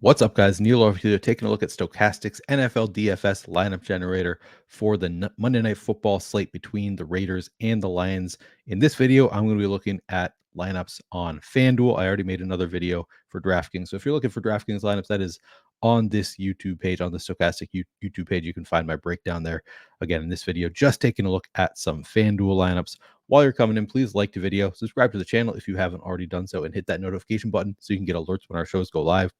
What's up, guys? Neil over here taking a look at Stokastic's NFL DFS lineup generator for the Monday Night Football slate between the Raiders and the Lions. In this video, I'm going to be looking at lineups on FanDuel. I already made another video for DraftKings. So if you're looking for DraftKings lineups, that is on this YouTube page, on the Stokastic YouTube page. You can find my breakdown there. Again, in this video, just taking a look at some FanDuel lineups. While you're coming in, please like the video, subscribe to the channel if you haven't already done so, and hit that notification button so you can get alerts when our shows go live.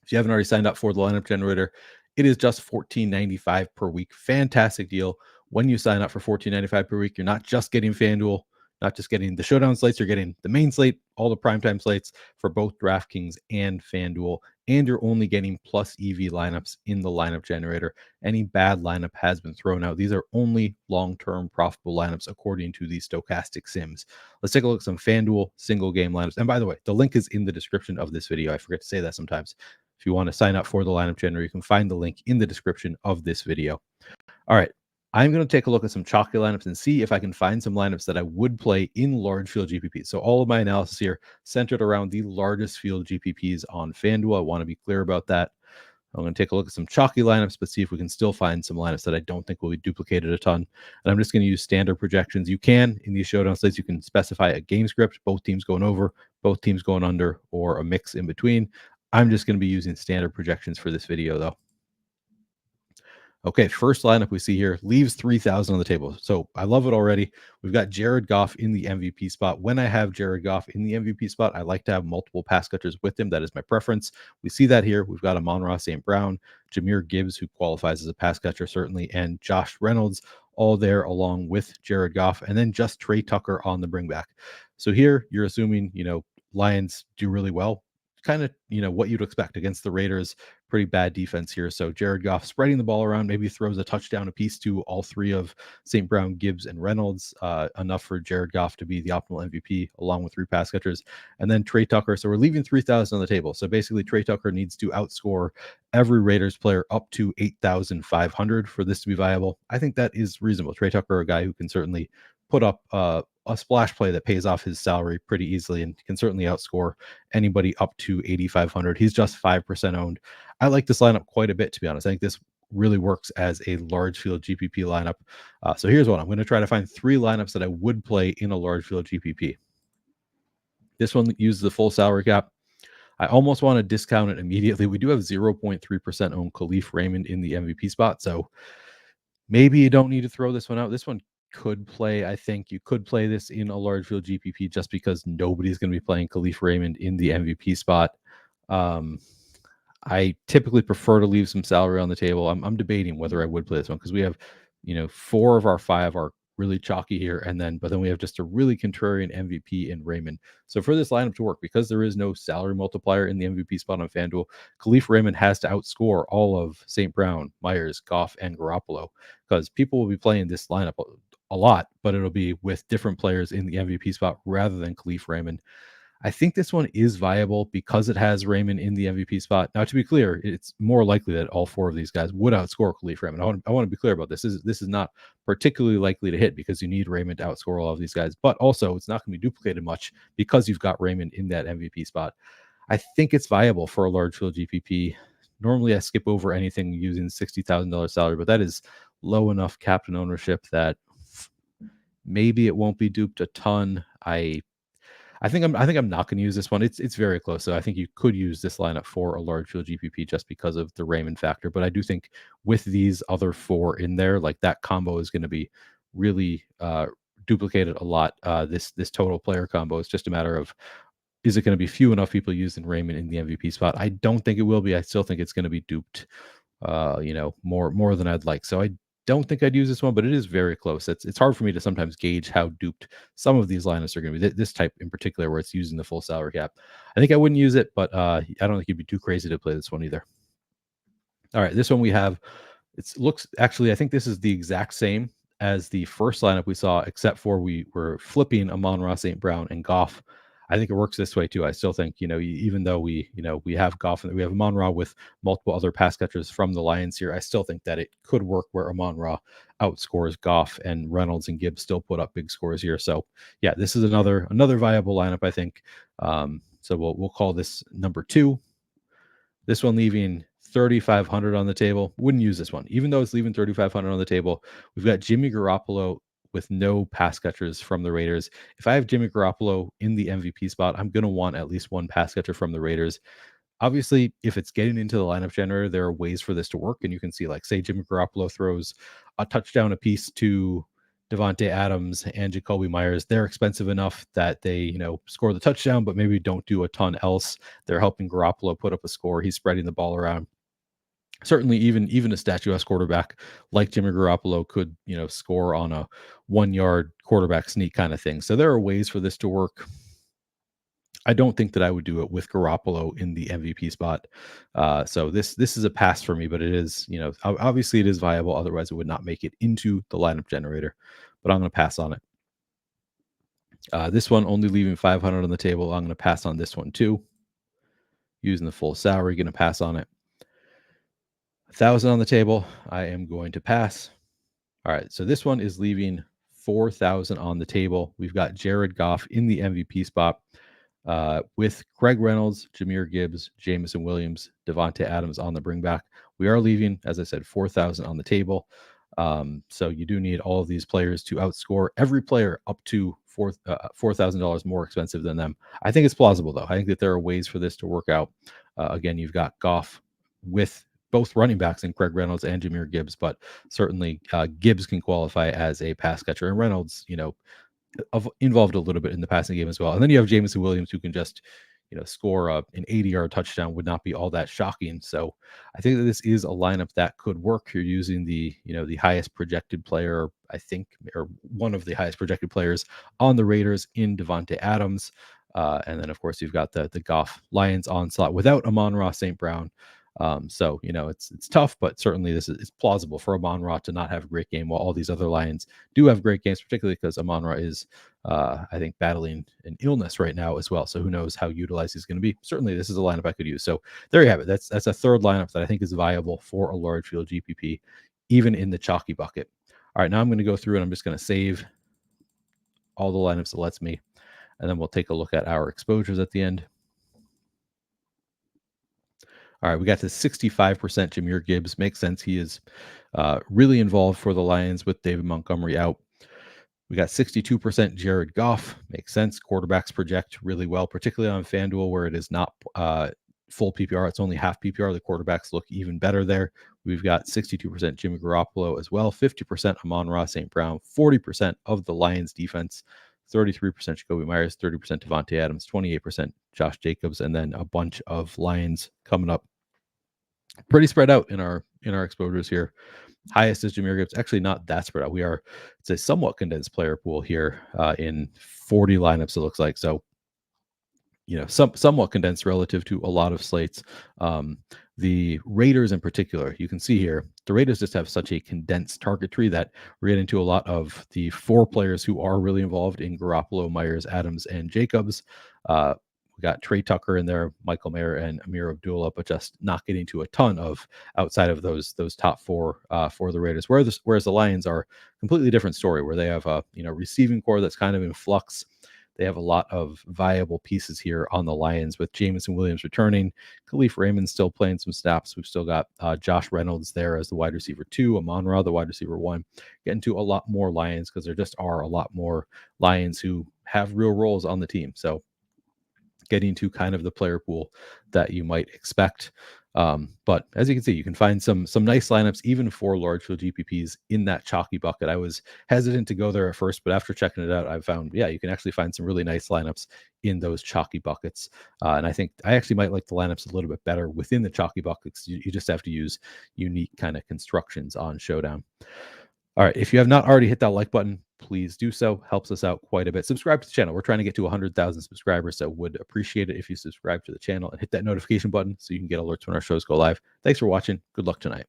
If you haven't already signed up for the lineup generator, it is just $14.95 per week. Fantastic deal. When you sign up for $14.95 per week, you're not just getting FanDuel, not just getting the showdown slates, you're getting the main slate, all the primetime slates for both DraftKings and FanDuel, and you're only getting plus EV lineups in the lineup generator. Any bad lineup has been thrown out. These are only long-term profitable lineups according to the Stokastic Sims. Let's take a look at some FanDuel single game lineups. And by the way, the link is in the description of this video. I forget to say that sometimes. If you want to sign up for the lineup generator, you can find the link in the description of this video. All right, I'm going to take a look at some chalky lineups and see if I can find some lineups that I would play in large field GPPs. So all of my analysis here centered around the largest field GPPs on FanDuel. I want to be clear about that. I'm going to take a look at some chalky lineups, but see if we can still find some lineups that I don't think will be duplicated a ton. And I'm just going to use standard projections. You can, in these showdown slates, you can specify a game script, both teams going over, both teams going under, or a mix in between. I'm just going to be using standard projections for this video, though. Okay, first lineup we see here leaves 3,000 on the table. So I love it already. We've got Jared Goff in the MVP spot. When I have Jared Goff in the MVP spot, I like to have multiple pass catchers with him. That is my preference. We see that here. We've got Amon-Ra St. Brown, Jahmyr Gibbs, who qualifies as a pass catcher, certainly, and Josh Reynolds, all there along with Jared Goff, and then just Trey Tucker on the bringback. So here you're assuming, Lions do really well. Kind of, what you'd expect against the Raiders. Pretty bad defense here. So Jared Goff spreading the ball around, maybe throws a touchdown apiece to all three of St. Brown, Gibbs, and Reynolds, enough for Jared Goff to be the optimal MVP along with three pass catchers. And then Trey Tucker. So we're leaving 3,000 on the table. So basically Trey Tucker needs to outscore every Raiders player up to 8,500 for this to be viable. I think that is reasonable. Trey Tucker, a guy who can certainly put up a splash play that pays off his salary pretty easily and can certainly outscore anybody up to 8,500. He's just 5% owned. I like this lineup quite a bit, to be honest. I think this really works as a large field GPP lineup. So here's what I'm going to try to find 3 lineups that I would play in a large field GPP. This one uses the full salary cap. I almost want to discount it immediately. We do have 0.3% owned Khalif Raymond in the MVP spot. So maybe you don't need to throw this one out. This one could play. I think you could play this in a large field GPP just because nobody's going to be playing Khalif Raymond in the MVP spot. I typically prefer to leave some salary on the table. I'm debating whether I would play this one because we have, 4 of our 5 are really chalky here, but then we have just a really contrarian MVP in Raymond. So for this lineup to work, because there is no salary multiplier in the MVP spot on FanDuel, Khalif Raymond has to outscore all of St. Brown, Myers, Goff, and Garoppolo, because people will be playing this lineup a lot, but it'll be with different players in the MVP spot rather than Khalif Raymond. I think this one is viable because it has Raymond in the MVP spot. Now, to be clear, it's more likely that all 4 of these guys would outscore Khalif Raymond. I want to be clear about this. This is not particularly likely to hit because you need Raymond to outscore all of these guys. But also, it's not going to be duplicated much because you've got Raymond in that MVP spot. I think it's viable for a large field GPP. Normally, I skip over anything using $60,000 salary, but that is low enough captain ownership that maybe it won't be duped a ton. I think I'm not going to use this one. It's very close. So I think you could use this lineup for a large field GPP just because of the Raymond factor. But I do think with these other 4 in there, like that combo is going to be really duplicated a lot. This total player combo is just a matter of, is it going to be few enough people using Raymond in the MVP spot? I don't think it will be. I still think it's going to be duped, more than I'd like. So I don't think I'd use this one, but it is very close. It's hard for me to sometimes gauge how duped some of these lineups are going to be. This type in particular, where it's using the full salary cap. I think I wouldn't use it, but I don't think you'd be too crazy to play this one either. All right, this one we have. I think this is the exact same as the first lineup we saw, except for we were flipping Amon-Ra St. Brown and Goff. I think it works this way too. I still think, even though we have Goff and we have Amon-Ra with multiple other pass catchers from the Lions here, I still think that it could work where Amon-Ra outscores Goff and Reynolds and Gibbs still put up big scores here. So yeah, this is another viable lineup, I think. So we'll call this number 2. This one leaving 3,500 on the table. Wouldn't use this one, even though it's leaving 3,500 on the table. We've got Jimmy Garoppolo with no pass catchers from the Raiders. If I have Jimmy Garoppolo in the MVP spot, I'm going to want at least one pass catcher from the Raiders. Obviously, if it's getting into the lineup generator, there are ways for this to work. And you can see, like, say Jimmy Garoppolo throws a touchdown apiece to Devontae Adams and Jacoby Myers. They're expensive enough that they, score the touchdown, but maybe don't do a ton else. They're helping Garoppolo put up a score. He's spreading the ball around. Certainly, even a statuesque quarterback like Jimmy Garoppolo could, score on a 1-yard quarterback sneak kind of thing. So there are ways for this to work. I don't think that I would do it with Garoppolo in the MVP spot. So this is a pass for me, but it is, obviously it is viable. Otherwise, it would not make it into the lineup generator. But I'm going to pass on it. This one only leaving 500 on the table. I'm going to pass on this one too. Using the full salary, going to pass on it. 1,000 on the table. I am going to pass. All right, so this one is leaving 4,000 on the table. We've got Jared Goff in the MVP spot. With Craig Reynolds, Jahmyr Gibbs, Jameson Williams, Devontae Adams on the bringback. We are leaving, as I said, 4,000 on the table. So you do need all of these players to outscore every player up to $4,000 more expensive than them. I think it's plausible, though. I think that there are ways for this to work out. Again, you've got Goff with both running backs in Craig Reynolds and Jahmyr Gibbs, but certainly Gibbs can qualify as a pass catcher, and Reynolds, involved a little bit in the passing game as well. And then you have Jameson Williams, who can just, score an 80-yard touchdown would not be all that shocking. So I think that this is a lineup that could work. You're using the highest projected player, I think, or one of the highest projected players on the Raiders in Devontae Adams. And then, of course, you've got the Goff Lions onslaught without Amon-Ra St. Brown. So, it's tough, but certainly this is plausible for Amon-Ra to not have a great game while all these other Lions do have great games, particularly because Amon-Ra is, I think, battling an illness right now as well. So who knows how utilized he's going to be. Certainly this is a lineup I could use. So there you have it. That's a third lineup that I think is viable for a large field GPP, even in the chalky bucket. All right, now I'm going to go through and I'm just going to save all the lineups it lets me, and then we'll take a look at our exposures at the end. All right, we got to 65% Jahmyr Gibbs. Makes sense. He is really involved for the Lions with David Montgomery out. We got 62% Jared Goff. Makes sense. Quarterbacks project really well, particularly on FanDuel where it is not full PPR. It's only half PPR. The quarterbacks look even better there. We've got 62% Jimmy Garoppolo as well, 50% Amon-Ra St. Brown, 40% of the Lions defense, 33% Jacoby Myers, 30% Devontae Adams, 28% Josh Jacobs, and then a bunch of Lions coming up. Pretty spread out in our exposures here. Highest is Jahmyr Gibbs. Actually, not that spread out. It's a somewhat condensed player pool here in 40 lineups, it looks like. So, somewhat condensed relative to a lot of slates. The Raiders in particular, you can see here, the Raiders just have such a condensed target tree that we're getting to a lot of the 4 players who are really involved in Garoppolo, Myers, Adams, and Jacobs. We got Trey Tucker in there, Michael Mayer, and Amir Abdullah, but just not getting to a ton of outside of those top 4 for the Raiders. Whereas the Lions are a completely different story, where they have a receiving core that's kind of in flux. They have a lot of viable pieces here on the Lions with Jameson Williams returning, Khalif Raymond still playing some snaps. We've still got Josh Reynolds there as the wide receiver 2, Amon-Ra the wide receiver 1. Getting to a lot more Lions because there just are a lot more Lions who have real roles on the team. So getting to kind of the player pool that you might expect. But as you can see, you can find some nice lineups, even for large field GPPs in that chalky bucket. I was hesitant to go there at first, but after checking it out, I found, you can actually find some really nice lineups in those chalky buckets. And I think I actually might like the lineups a little bit better within the chalky buckets. You just have to use unique kind of constructions on Showdown. All right, if you have not already hit that like button, please do so. Helps us out quite a bit. Subscribe to the channel. We're trying to get to 100,000 subscribers, so would appreciate it if you subscribe to the channel and hit that notification button so you can get alerts when our shows go live. Thanks for watching. Good luck tonight.